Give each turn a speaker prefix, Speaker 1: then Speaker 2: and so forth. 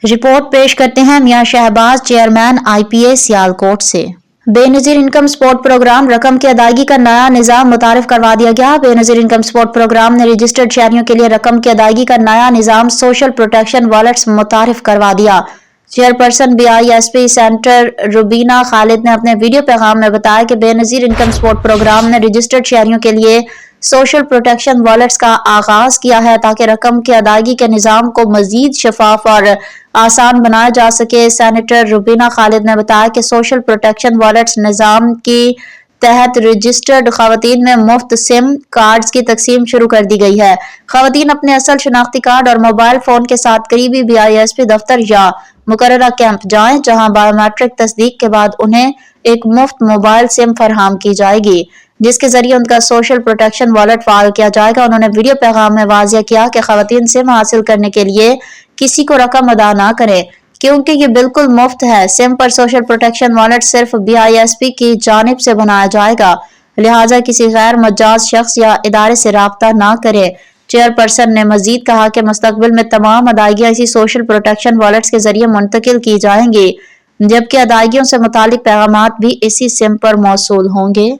Speaker 1: Report پیش کرتے ہیں میاں شہباز، چیئرمین IPA سیالکوٹ سے۔ بے نظیر انکم سپورٹ پروگرام رقم کی ادائیگی کا نیا نظام متعارف کروا دیا گیا۔ بے نظیر انکم سپورٹ پروگرام نے رجسٹرڈ شہریوں کے لیے رقم کی ادائیگی کا نیا نظام سوشل پروٹیکشن والیٹس متعارف کروا دیا۔ چیئرپرسن BISP سینٹر روبینہ خالد نے اپنے ویڈیو پیغام میں بتایا کہ بے نظیر انکم سپورٹ پروگرام نے رجسٹرڈ شہریوں کے لیے سوشل پروٹیکشن والیٹس کا آغاز کیا ہے تاکہ رقم کی ادائیگی کے نظام کو مزید شفاف اور آسان بنایا جا سکے۔ سینیٹر روبینہ خالد نے بتایا کہ سوشل پروٹیکشن والیٹس نظام کی تحت رجسٹرڈ خواتین میں مفت SIM کارڈز کی تقسیم شروع کر دی گئی ہے۔ خواتین اپنے اصل شناختی کارڈ اور موبائل فون کے ساتھ قریبی BISP دفتر یا مقررہ کیمپ جائیں جہاں بائیو میٹرک تصدیق کے بعد انہیں ایک مفت موبائل SIM فراہم کی جائے گی جس کے ذریعے ان کا سوشل پروٹیکشن والیٹ فعال کیا جائے گا۔ انہوں نے ویڈیو پیغام میں واضح کیا کہ خواتین SIM حاصل کرنے کے لیے کسی کو رقم ادا نہ کریں کیونکہ یہ بالکل مفت ہے۔ SIM پر سوشل پروٹیکشن والیٹ صرف BISP کی جانب سے بنایا جائے گا، لہٰذا کسی غیر مجاز شخص یا ادارے سے رابطہ نہ کریں۔ چیئرپرسن نے مزید کہا کہ مستقبل میں تمام ادائیگیاں اسی سوشل پروٹیکشن والیٹس کے ذریعے منتقل کی جائیں گی جبکہ ادائیگیوں سے متعلق پیغامات بھی اسی SIM پر موصول ہوں گے۔